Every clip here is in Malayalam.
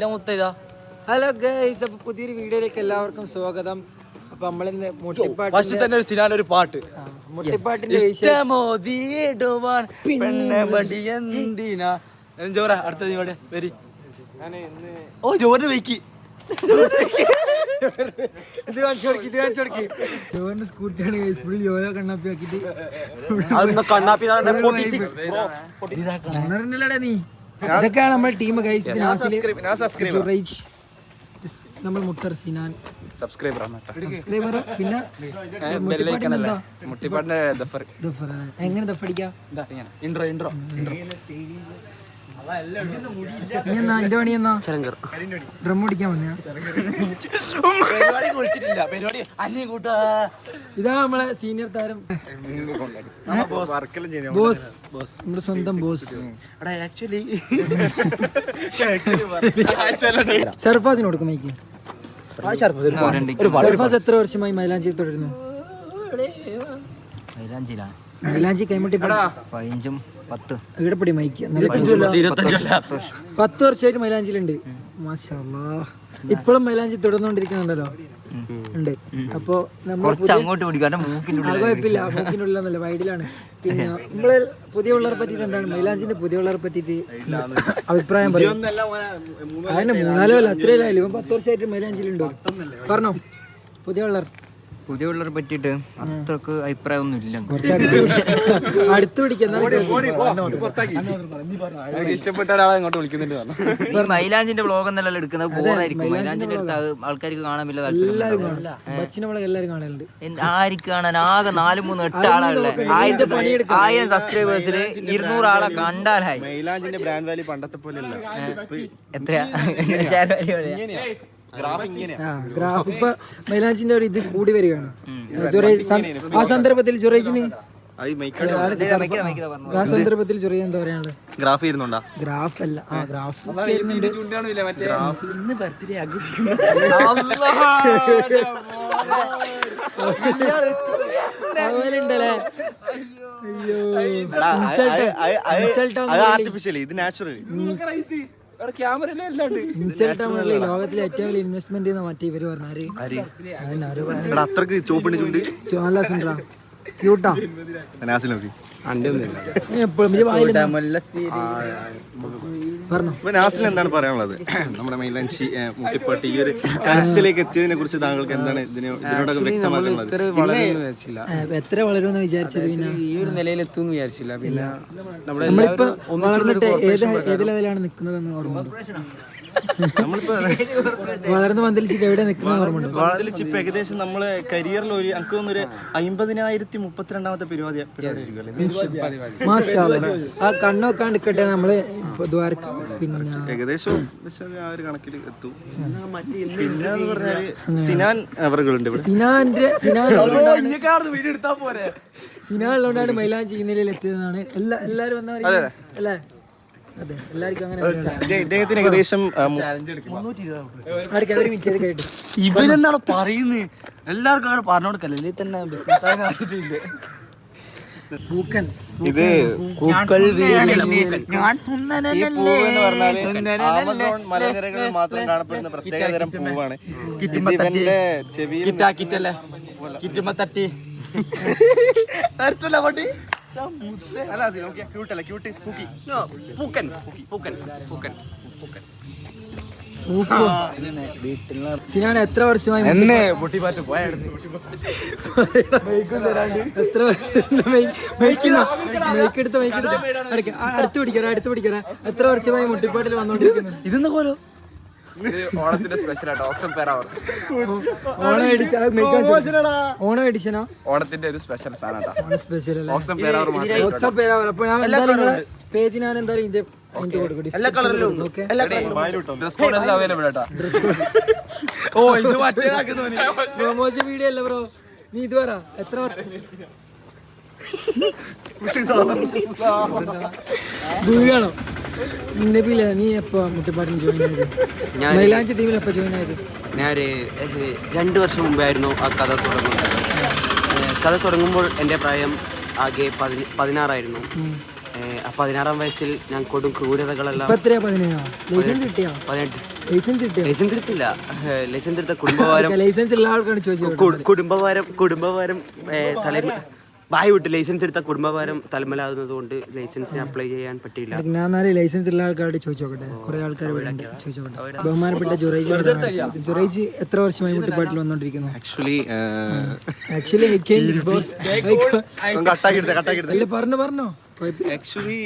ഹലോ ഗൈസ്, അപ്പൊ പുതിയൊരു വീഡിയോയിലേക്ക് എല്ലാവർക്കും സ്വാഗതം. അപ്പൊ നമ്മളിന്ന് ഒരു പാട്ട് മുട്ടിപ്പാട്ടിന്റെ ജോറിന് വെക്കി ഇത് കാണിച്ചു കൊടുക്കി. ജോറിന്റെ സ്കൂട്ടിയാണ് ഗൈസ്, ഫുൾ യോയോ കണ്ണാപ്പി ആക്കിട്ട് നീ. ഇതൊക്കെയാണ് നമ്മുടെ ടീം ഗൈസ്. നമ്മൾ മുട്ടർ സിനാൻ സബ്സ്ക്രൈബർ, പിന്നെ എങ്ങനെ ദഫടിക്കാം. എന്റെ പണി എന്നാ ഡ്രം അടിക്കാൻ വന്ന. ഇതാ നമ്മളെ സീനിയർ താരം ബോസ്, നമ്മുടെ സ്വന്തം ബോസ്. സർഫാസിന് കൊടുക്കും മൈക്ക്. സർഫാസ് എത്ര വർഷമായി മൈലാഞ്ചി തുടരുന്നു? മൈലാഞ്ചി കൈമുട്ടി 15 10 ഈടപ്പടി മൈക്ക് 10 വർഷമായിട്ട് മൈലാഞ്ചിലുണ്ട്. മാഷാഅല്ലാഹ്, ഇപ്പോഴും മൈലാഞ്ചി തുടർന്നുകൊണ്ടിരിക്കുന്നുണ്ടല്ലോ. ഉണ്ട്. അപ്പൊ കുഴപ്പമില്ല, മൂക്കിന്റെ ഉള്ളിലൊന്നല്ല, വൈഡിലാണ്. പിന്നെ നമ്മള് പുതിയ പിള്ളേരെ പറ്റിട്ട് എന്താണ്, മൈലാഞ്ചിന്റെ പുതിയ പിള്ളേരെ പറ്റിട്ട് അഭിപ്രായം പറയും. അതിന് 3-4 കൊല്ലം അത്രയില്ലായാലും ഇവൻ 10 വർഷമായിട്ട് മൈലാഞ്ചിലുണ്ടോ? പറഞ്ഞോ. പുതിയ പിള്ളേരെ പറ്റിട്ട് അത്രക്ക് അഭിപ്രായം ഒന്നും ഇല്ല. അടുത്ത് പിടിക്കാൻ ഇഷ്ടപ്പെട്ട ഒരാളെ അങ്ങോട്ട് വിളിക്കുന്നുണ്ട്. മൈലാഞ്ചിന്റെ വ്ളോഗ് എന്നല്ല എടുക്കുന്നത്, ബോറായിരിക്കും. മൈലാഞ്ചിന്റെ അടുത്ത് ആൾക്കാർക്ക് കാണാൻ വലിയ എല്ലാവരും കാണലുണ്ട്. ആർക്ക് കാണാൻ? ആകെ 4-3-8 ആളാണല്ലേ. 1000 സബ്സ്ക്രൈബേഴ്സില് 200 ആളെ കണ്ടാലായി. മൈലാഞ്ചിന്റെ ബ്രാൻഡ് വാല്യൂ പണ്ടത്തെ പോലെ എത്രയാ? ഗ്രാഫ് ഇപ്പൊ മൈലാഞ്ചിന്റെ ഒരു ഇത് കൂടി വരികയാണ്. ആ സന്ദർഭത്തിൽ ചൊറേച്ചിന് ആ സന്ദർഭത്തിൽ ചൊറിയ എന്താ പറയാനുള്ളത്? ഗ്രാഫ് ഇരുന്നുണ്ടോ? ഗ്രാഫ് അല്ല, ഗ്രാഫ് അതുപോലെണ്ടല്ലേ. ലോകത്തിലെ ഏറ്റവും വലിയ ഇൻവെസ്റ്റ്മെന്റ് മറ്റേ ഇവര് പറഞ്ഞാല് നല്ല സുന്ദര ക്യൂട്ടാ. എന്താണ് പറയാനുള്ളത് നമ്മുടെ മൈലാഞ്ചി മുട്ടിപ്പാട്ട് ഈ ഒരു കാര്യത്തിലേക്ക് എത്തിയതിനെ കുറിച്ച് താങ്കൾക്ക് എന്താണ് ഇതിനോടൊക്കെ വ്യക്തമാക്കുന്നത്? എത്ര വളരുമെന്ന് വിചാരിച്ചത്, പിന്നെ ഈ ഒരു നിലയിൽ എത്തുമെന്ന് വിചാരിച്ചില്ല. പിന്നെ നമ്മളിപ്പോ വളർന്നിട്ട് ഏത് ലെവലാണ് നിൽക്കുന്നതെന്ന് ഓർമ്മ? വളർന്ന് പന്തലിച്ചിട്ട് എവിടെ നിൽക്കുന്ന ഓർമ്മയുണ്ട്? പന്തലിച്ചിപ്പ് ഏകദേശം നമ്മള് കരിയറിൽ ഒരു എനിക്ക് തോന്നുന്നു 50,032ാമത്തെ പരിപാടി. ആ കണ്ണൊക്കെ നിൽക്കട്ടെ, നമ്മള് പിന്നെ ഏകദേശം ആ ഒരു കണക്കിൽ എത്തും. പിന്നെ പറഞ്ഞാല് സിനാൻ അവറുകളുണ്ട്. സിനാനുള്ളതുകൊണ്ടാണ് മൈലാഞ്ചി ഈ നിലയിൽ എത്തിയതെന്നാണ് എല്ലാരും വന്നവർ അല്ലേ? അതെ, എല്ലാവർക്കും അങ്ങനെ. ഇദ്ദേഹത്തിന് ഏകദേശം ഇവനെന്താണ് പറയുന്നത്? എല്ലാവർക്കും അങ്ങനെ പറഞ്ഞു കൊടുക്കല്ലേ തന്നെ ബിസിനസ്. ഇത് ആമസോൺ മലനിരകളിൽ മാത്രം കാണപ്പെടുന്ന പ്രത്യേകതരം പൂവാണ്. ഇവന്റെ ചെവിയിൽ സിനാൻ എത്ര വർഷമായി അടുത്ത് പിടിക്കാ എത്ര വർഷമായി മുട്ടിപ്പാട്ടിൽ വന്നോണ്ടിരിക്കുന്നു? ഇതെന്ന് പോലോ ഓണത്തിന്റെ സ്പെഷ്യലായിട്ട് ഓണം എഡിഷനാ? ഓണത്തിന്റെ ഒരു സ്പെഷ്യൽ സാധനം സ്പെഷ്യൽ അപ്പൊ ഞാൻ പേജ് ഞാൻ എന്തായാലും ഇതിന്റെ പ്രൊമോഷൻ വീഡിയോ അല്ല ബ്രോ. നീ ഇത് പറ, എത്ര ഭൂമിയാണോ? നബില, നീ എപ്പോ മുട്ടിപ്പാട്ടിന് ജോയിൻ ചെയ്ത്? മൈലാഞ്ചി ടീമിൽ എപ്പോ ജോയിൻ ആയത്? ഞാനൊരു 2 വർഷം മുമ്പായിരുന്നു ആ കഥ തുടങ്ങുന്നത്. കഥ തുടങ്ങുമ്പോൾ എൻ്റെ പ്രായം ആകെ 16 ആയിരുന്നു. 16-ാം വയസ്സിൽ ഞാൻ കൊടും ക്രൂരതകളെല്ലാം ഇപ്പൊ എത്രയാ 17? ലൈസൻസ് കിട്ടിയോ? 18 ലൈസൻസ് കിട്ടിയോ? ലൈസൻസ് എടുത്തില്ല. ലൈസൻസ് എടുത്ത കുടുംബഭാരം ലൈസൻസ് ഉള്ള ആൾക്കാണ് ചോദിച്ചത്. കുടുംബഭാരം വായി വിട്ട് ലൈസൻസ് എടുത്ത കുടുംബഭാരം തലമലാകുന്നത് കൊണ്ട് ലൈസൻസിന് അപ്ലൈ ചെയ്യാൻ പറ്റിയില്ല. ഞാൻ ലൈസൻസ് ഉള്ള ആൾക്കാരോട് ചോദിച്ചോട്ടെ, കുറെ ആൾക്കാർ ചോദിച്ചോട്ടെ. ബഹുമാനപ്പെട്ട ജുറൈജ് എത്ര വർഷമായി മുട്ടിപ്പാട്ടിൽ വന്നോണ്ടിരിക്കുന്നു? ആക്ച്വലി പറഞ്ഞോ. Actually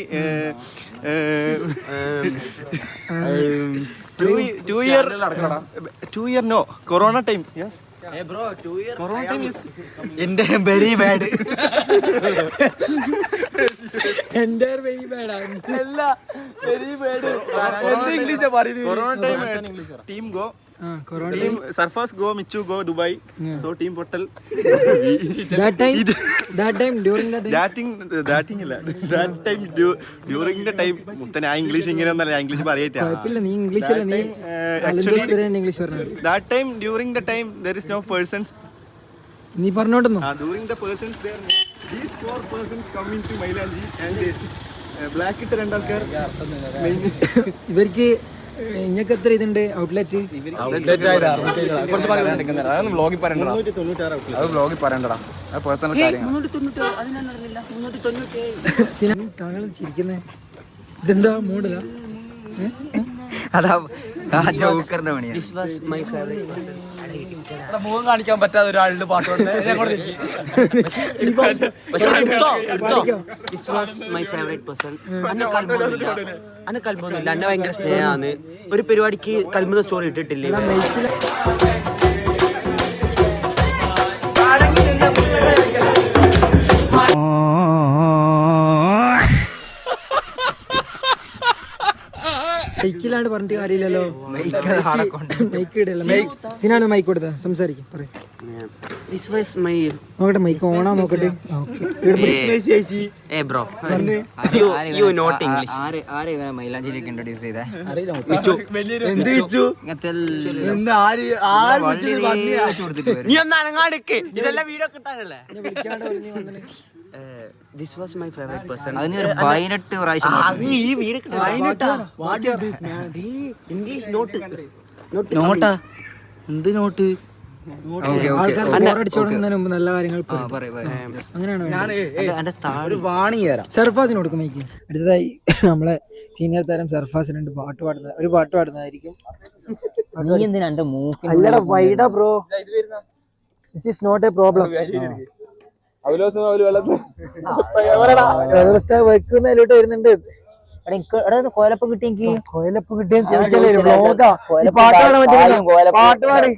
2 year no corona time. Yes. Hey bro, 2 year corona time is എന്റെ very bad. എന്റെ വെരി ബാഡ് അല്ല, വെരി ബാഡ്. ഇംഗ്ലീഷ് പറയുന്നത്. corona time team go. Team Surface go, Michu go Dubai. So team portal. That time during the time മുത്തനെ ആ ഇംഗ്ലീഷ് ഇങ്ങനെയൊന്നല്ല, ഇംഗ്ലീഷ് പറയട്ടെ. നീ ഇംഗ്ലീഷ് അല്ല, നീ ഇംഗ്ലീഷ് പറഞ്ഞു. That time during the time there is no persons. നീ പറഞ്ഞോണ്ടെന്നോ? During the persons there, these 4 persons coming to Mailanji and black ഇട്ട രണ്ടാൾക്കാർ. ഇവർക്ക് ഇങ്ങക്ക് എത്ര ഇതുണ്ട് ഔട്ട്ലെറ്റ്? താങ്കൾ ചിരിക്കുന്നേ ഇതെന്താ മൂടല? അതാ ജോക്കറിന്റെ പണിയാ. മുഖം കാണിക്കാൻ പറ്റാത്ത ഒരാളുടെ പാട്ടുണ്ട്. അന്നെ കൽബൊന്നുമില്ല, അന്നെ ഭയങ്കര സ്നേഹമാണ്. ഒരു പരിപാടിക്ക് കൽബുന്ന സ്റ്റോറി ഇട്ടിട്ടില്ലേ? മൈക്കിലാണ്ട് പറഞ്ഞിട്ട് കാര്യമില്ലല്ലോ. സിനാണ് മൈക്ക് കൊടുത്ത സംസാരിക്കും. നോക്കട്ടെ, മൈക്ക് ഓണാ നോക്കട്ടെ. മൈലാഞ്ചിലേക്ക് ഇൻട്രോഡ്യൂസ് ചെയ്തേ? നീ ഒന്ന് അനങ്ങാടുക്ക്, ഇതെല്ലാം video കിട്ടാനല്ലേ. This was my favorite person. 18 പ്രാവശ്യം ഈ വീട് ഇംഗ്ലീഷ് നോട്ടാ. എന്ത് നോട്ട്? അടിച്ചോടുന്നതിന് മുമ്പ് നല്ല കാര്യങ്ങൾ അങ്ങനെയാണ്. സർഫാസിന് കൊടുക്കും മൈക്ക്. അടുത്തതായി നമ്മളെ സീനിയർ താരം സർഫാസിനുണ്ട് ഒരു പാട്ട് പാടുന്നതായിരിക്കും. അല്ലടാ വൈഡാ bro, this is not a problem. വെക്കുന്നതിലോട്ട് വരുന്നുണ്ട്. കോലപ്പ് കിട്ടിയെങ്കിൽ കോലപ്പ് കിട്ടിയെന്ന് ചോദിച്ചാലേ പാട്ടുപാട്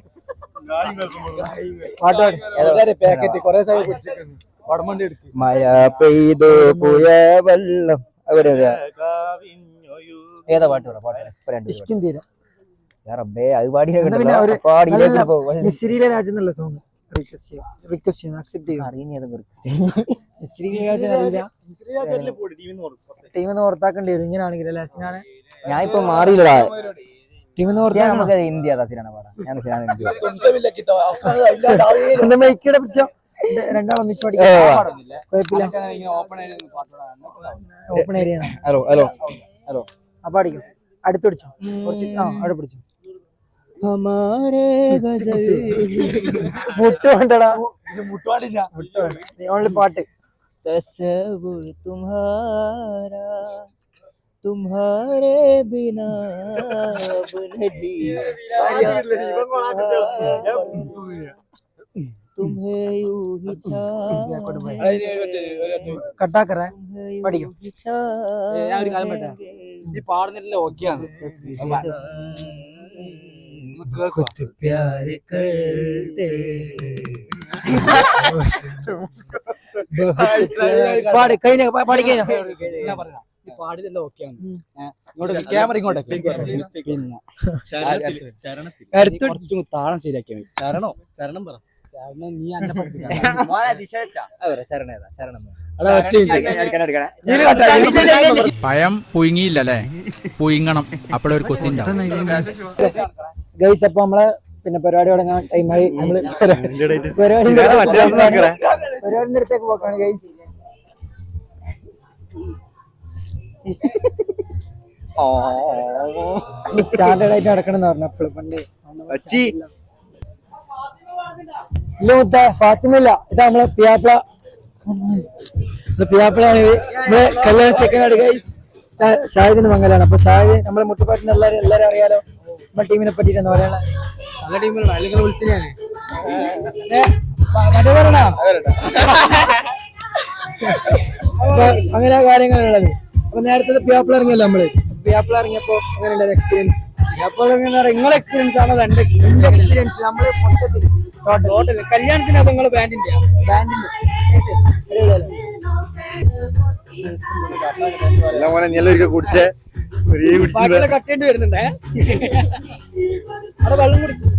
മഴ പെയ്തു പുഴ വെള്ളം. ഏതാ പാട്ട്? ഇഷ്കിൻ തീരം. മിസ്രിയിലെ രാജ എന്നുള്ള സോങ് റിക്വസ്റ്റ് അക്സെപ്റ്റ് ചെയ്യും. ടീമിന്ന് പുറത്താക്കേണ്ടി വരും ഇങ്ങനെയാണെങ്കിൽ അല്ലേ സിനാനെ? ഞാൻ ഇപ്പൊ മാറിയില്ലടാ, ടീമിന്ന് പുറത്താക്കണം. ഇന്ത്യ മൈക്കിടെ പിടിച്ചോ, രണ്ടാൾ ഒന്നിച്ച് പഠിക്കാം, കുഴപ്പമില്ല. Open area. Hello hello hello. അപ്പൊ അടിക്കും, അടുത്ത് പിടിച്ചോ, കുറച്ച് അവിടെ പിടിച്ചോ. മുട്ടുകൊണ്ടടാ, മുട്ടുപാടില്ല, നീ ഓൺലി പാട്ട്. तुम्हारे बिना तुम्हें यूं ही കട്ടാക്കറ പഠിക്കും. ഈ പാടുന്നില്ല, ഓക്കെയാണ്. प्यार करते പാടി കഴിഞ്ഞ പാടി കഴിഞ്ഞ പാടിയതെല്ലാം ഓക്കെയാണ്. ക്യാമറ ഇങ്ങോട്ട് പിന്നെ കുറച്ചും താളം ശരിയാക്കിയാൽ മതി. ചരണം പറ. നീ അന്നെ പഴം പുഴുങ്ങിയില്ലല്ലേ? പുഴുങ്ങണം, അപ്പോഴൊരു ക്വസ്റ്റ്യൻ ഉണ്ടാവും. ഗൈസ്, അപ്പൊ നമ്മളെ പിന്നെ പരിപാടി തുടങ്ങാൻ ടൈമായി. നമ്മള് പരിപാടിന്റെ അടുത്തേക്ക് പോക്കാണ് ഗൈസ്. സ്റ്റാൻഡേർഡ് ആയിട്ട് നടക്കണം എന്ന് പറഞ്ഞു അപ്പോഴും പണ്ട്. അച്ചി ഇല്ല മുത്ത ഫാത്തിമില്ല, ഇതാ നമ്മളെ പിയാപ്പിള. പിയാപ്പിളാണ് ഇത്. നമ്മളെ കല്യാണ ചെക്കനാണ് ഗൈസ്. ഷാഹിദിന് മംഗലാണ്. അപ്പൊ ഷാഹിദ് നമ്മളെ മുട്ടുപാട്ടിന് എല്ലാരും അറിയാലോ നമ്മുടെ ടീമിനെ പറ്റിട്ടാണ് പറയാനുള്ള. നല്ല ടീമിലാണ്, അല്ലെങ്കിൽ വിളിച്ചു ഞാൻ അപ്പൊ അങ്ങനെ കാര്യങ്ങളുള്ളത്. അപ്പൊ നേരത്തെ പിയാപ്പിള ഇറങ്ങിയല്ലോ നമ്മള്. പിയാപ്പിള ഇറങ്ങിയപ്പോ അങ്ങനെ ഉണ്ടായിരുന്നു എക്സ്പീരിയൻസ്? പിയാപ്പിള നിങ്ങളെ എക്സ്പീരിയൻസ് ആണോ എന്റെ എക്സ്പീരിയൻസ്? നമ്മള് മൊത്തത്തിൽ ടോട്ടൽ കല്യാണത്തിന് അത് നിങ്ങള് ബാൻഡിന്റെ എല്ലാം പോലെ നീലൊരിക്കൽ കുടിച്ചേ കട്ടേണ്ടി വരുന്നുണ്ടേ. അവിടെ വെള്ളം കുടിക്കും.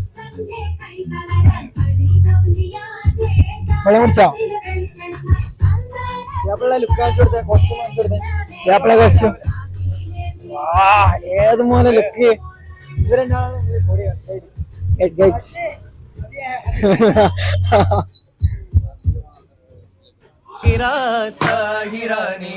വെള്ളം കുടിച്ചോ? ഏത് മോനെ ലുക്ക് ഹിരാ സാഹിറാനി